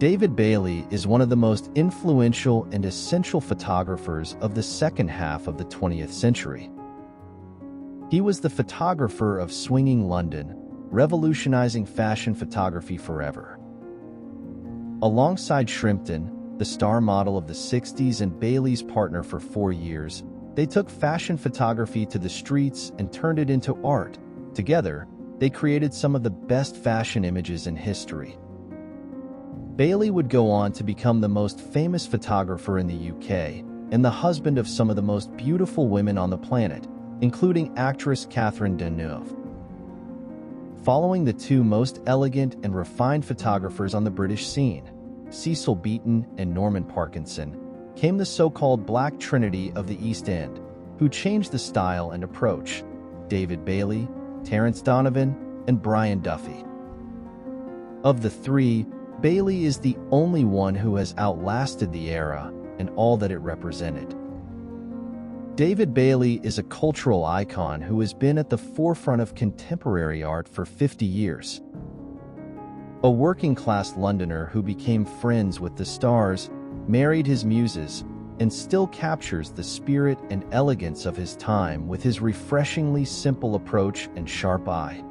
David Bailey is one of the most influential and essential photographers of the second half of the 20th century. He was the photographer of swinging London, revolutionizing fashion photography forever. Alongside Shrimpton, the star model of the 60s and Bailey's partner for 4 years, they took fashion photography to the streets and turned it into art. Together, they created some of the best fashion images in history. Bailey would go on to become the most famous photographer in the UK and the husband of some of the most beautiful women on the planet, including actress Catherine Deneuve. Following the two most elegant and refined photographers on the British scene, Cecil Beaton and Norman Parkinson, came the so-called Black Trinity of the East End, who changed the style and approach: David Bailey, Terence Donovan, and Brian Duffy. Of the three, Bailey is the only one who has outlasted the era and all that it represented. David Bailey is a cultural icon who has been at the forefront of contemporary art for 50 years. A working-class Londoner who became friends with the stars, married his muses, and still captures the spirit and elegance of his time with his refreshingly simple approach and sharp eye.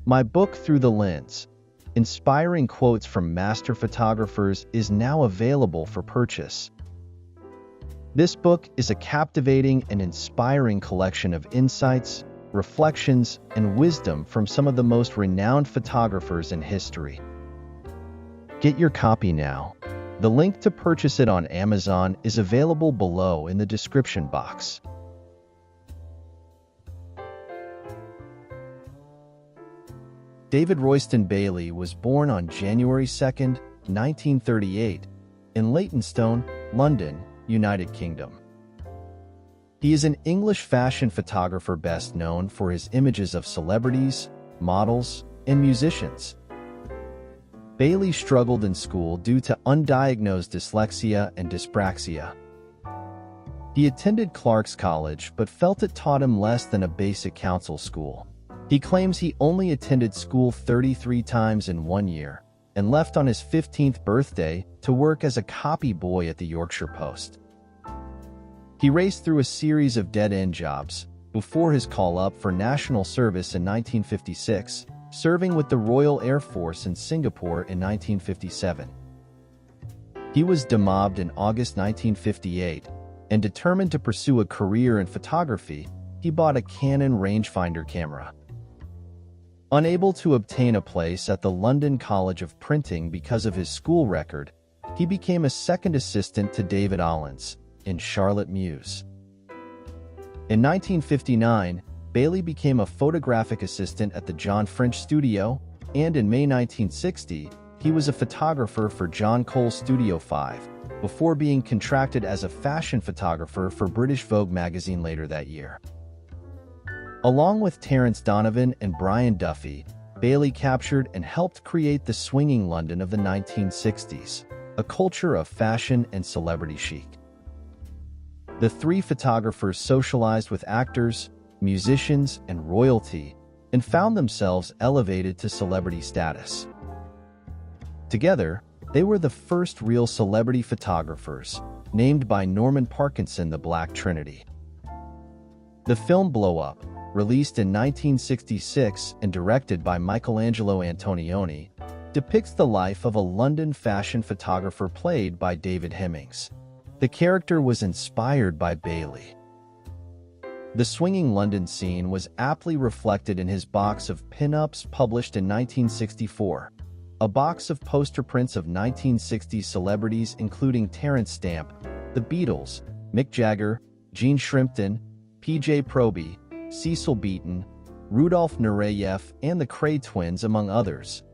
My book, Through the Lens, Inspiring Quotes from Master Photographers, is now available for purchase. This book is a captivating and inspiring collection of insights, reflections, and wisdom from some of the most renowned photographers in history. Get your copy now. The link to purchase it on Amazon is available below in the description box. David Royston Bailey was born on January 2, 1938, in Leytonstone, London, United Kingdom. He is an English fashion photographer best known for his images of celebrities, models, and musicians. Bailey struggled in school due to undiagnosed dyslexia and dyspraxia. He attended Clark's College but felt it taught him less than a basic council school. He claims he only attended school 33 times in 1 year and left on his 15th birthday to work as a copy boy at the Yorkshire Post. He raced through a series of dead-end jobs before his call-up for national service in 1956, serving with the Royal Air Force in Singapore in 1957. He was demobbed in August 1958, and determined to pursue a career in photography, he bought a Canon rangefinder camera. Unable to obtain a place at the London College of Printing because of his school record, he became a second assistant to David Allens in Charlotte Mews. In 1959, Bailey became a photographic assistant at the John French Studio, and in May 1960, he was a photographer for John Cole's Studio 5, before being contracted as a fashion photographer for British Vogue magazine later that year. Along with Terence Donovan and Brian Duffy, Bailey captured and helped create the swinging London of the 1960s, a culture of fashion and celebrity chic. The three photographers socialized with actors, musicians, and royalty, and found themselves elevated to celebrity status. Together, they were the first real celebrity photographers, named by Norman Parkinson the Black Trinity. The film Blow Up, released in 1966 and directed by Michelangelo Antonioni, depicts the life of a London fashion photographer played by David Hemmings. The character was inspired by Bailey. The swinging London scene was aptly reflected in his box of pin-ups published in 1964, a box of poster prints of 1960s celebrities including Terence Stamp, The Beatles, Mick Jagger, Gene Shrimpton, P.J. Proby, Cecil Beaton, Rudolf Nureyev, and the Kray twins, among others.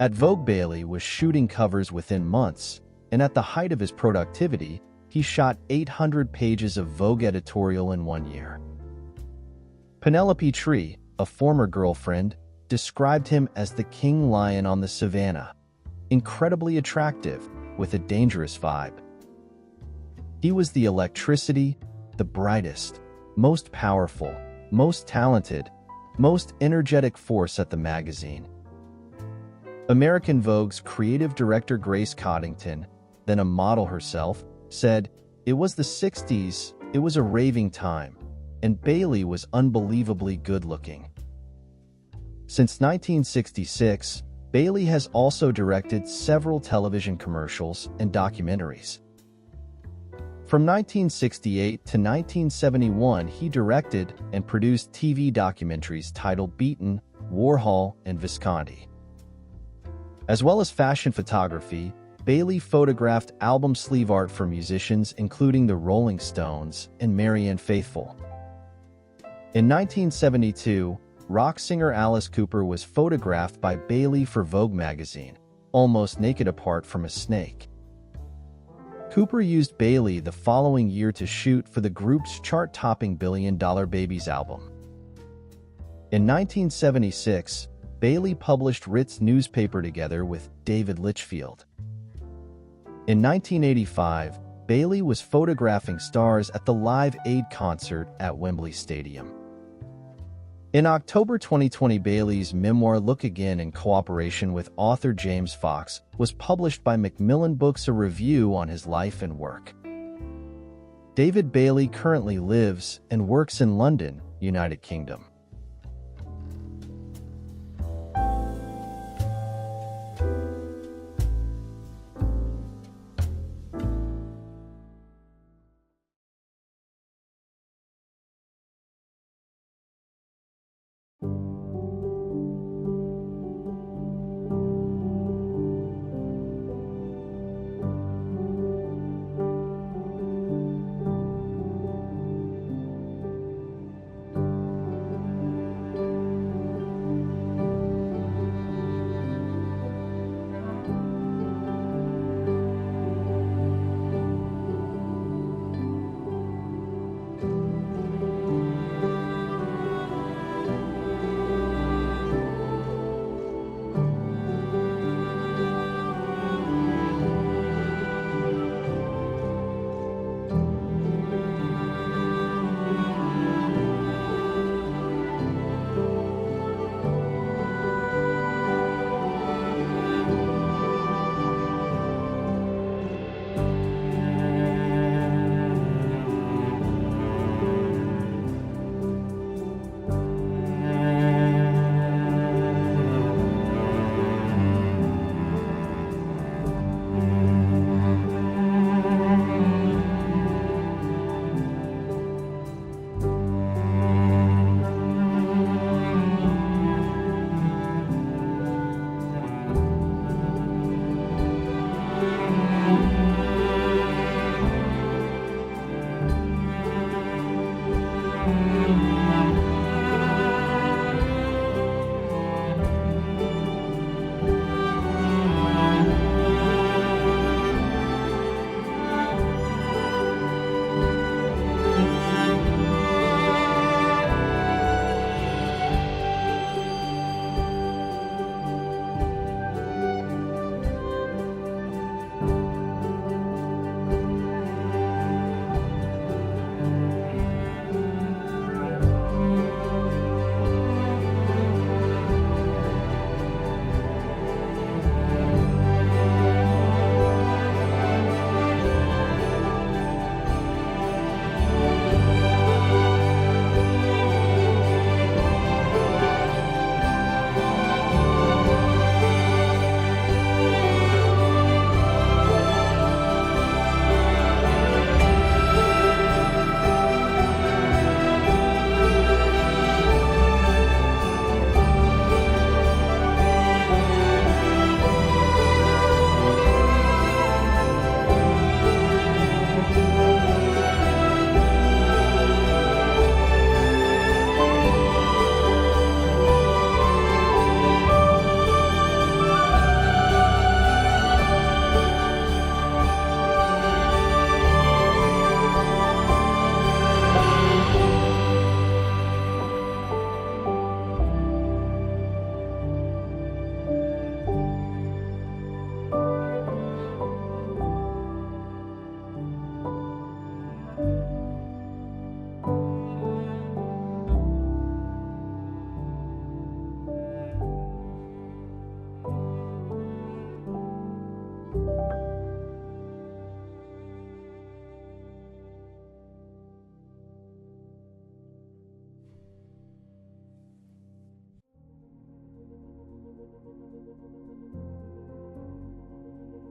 At Vogue, Bailey was shooting covers within months, and at the height of his productivity, he shot 800 pages of Vogue editorial in 1 year. Penelope Tree, a former girlfriend, described him as the king lion on the savannah, incredibly attractive, with a dangerous vibe. He was the electricity, the brightest, most powerful, most talented, most energetic force at the magazine. American Vogue's creative director Grace Coddington, then a model herself, said, "It was the 60s, it was a raving time, and Bailey was unbelievably good-looking." Since 1966, Bailey has also directed several television commercials and documentaries. From 1968 to 1971, he directed and produced TV documentaries titled Beaton, Warhol, and Visconti. As well as fashion photography, Bailey photographed album sleeve art for musicians including the Rolling Stones and Marianne Faithfull. In 1972, rock singer Alice Cooper was photographed by Bailey for Vogue magazine, almost naked apart from a snake. Cooper used Bailey the following year to shoot for the group's chart-topping Billion Dollar Babies album. In 1976, Bailey published Ritz newspaper together with David Litchfield. In 1985, Bailey was photographing stars at the Live Aid concert at Wembley Stadium. In October 2020, Bailey's memoir Look Again, in cooperation with author James Fox, was published by Macmillan Books, a review on his life and work. David Bailey currently lives and works in London, United Kingdom.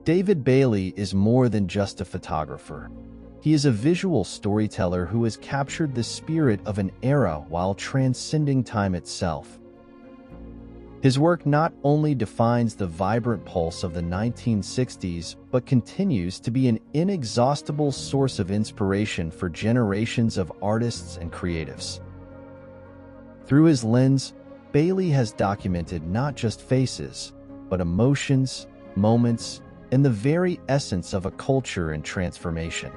David Bailey is more than just a photographer. He is a visual storyteller who has captured the spirit of an era while transcending time itself. His work not only defines the vibrant pulse of the 1960s, but continues to be an inexhaustible source of inspiration for generations of artists and creatives. Through his lens, Bailey has documented not just faces, but emotions, moments, and the very essence of a culture in transformation.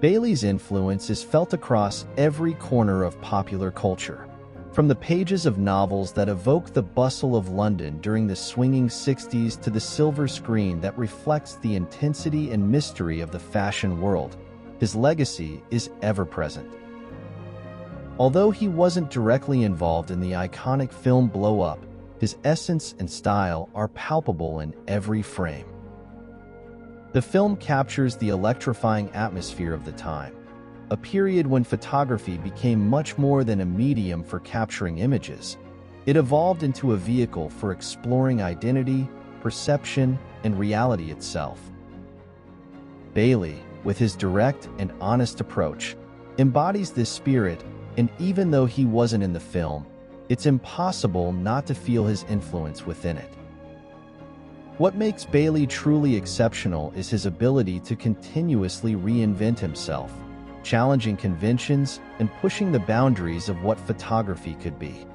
Bailey's influence is felt across every corner of popular culture. From the pages of novels that evoke the bustle of London during the swinging 60s to the silver screen that reflects the intensity and mystery of the fashion world, his legacy is ever present. Although he wasn't directly involved in the iconic film Blow Up, his essence and style are palpable in every frame. The film captures the electrifying atmosphere of the time, a period when photography became much more than a medium for capturing images. It evolved into a vehicle for exploring identity, perception, and reality itself. Bailey, with his direct and honest approach, embodies this spirit, and even though he wasn't in the film, it's impossible not to feel his influence within it. What makes Bailey truly exceptional is his ability to continuously reinvent himself, challenging conventions and pushing the boundaries of what photography could be.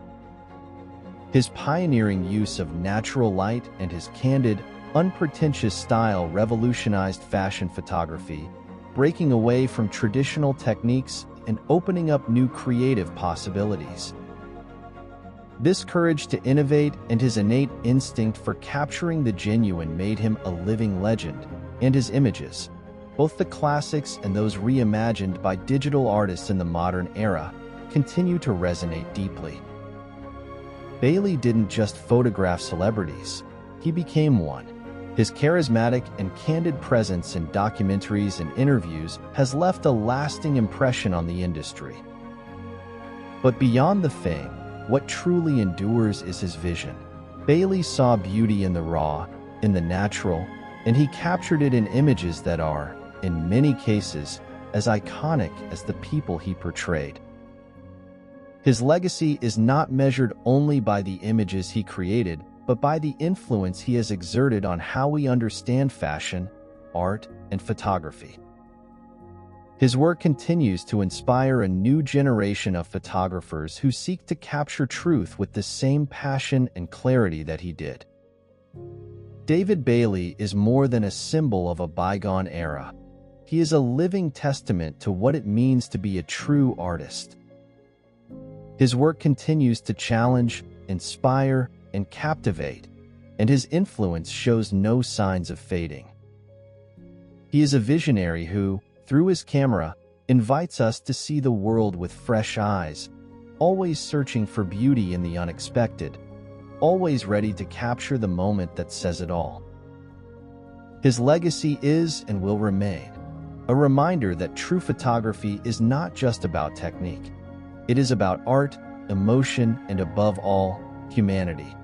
His pioneering use of natural light and his candid, unpretentious style revolutionized fashion photography, breaking away from traditional techniques and opening up new creative possibilities. This courage to innovate and his innate instinct for capturing the genuine made him a living legend, and his images, both the classics and those reimagined by digital artists in the modern era, continue to resonate deeply. Bailey didn't just photograph celebrities, he became one. His charismatic and candid presence in documentaries and interviews has left a lasting impression on the industry. But beyond the fame, what truly endures is his vision. Bailey saw beauty in the raw, in the natural, and he captured it in images that are, in many cases, as iconic as the people he portrayed. His legacy is not measured only by the images he created, but by the influence he has exerted on how we understand fashion, art, and photography. His work continues to inspire a new generation of photographers who seek to capture truth with the same passion and clarity that he did. David Bailey is more than a symbol of a bygone era. He is a living testament to what it means to be a true artist. His work continues to challenge, inspire, and captivate, and his influence shows no signs of fading. He is a visionary who, through his camera, invites us to see the world with fresh eyes, always searching for beauty in the unexpected, always ready to capture the moment that says it all. His legacy is and will remain a reminder that true photography is not just about technique. It is about art, emotion, and above all, humanity.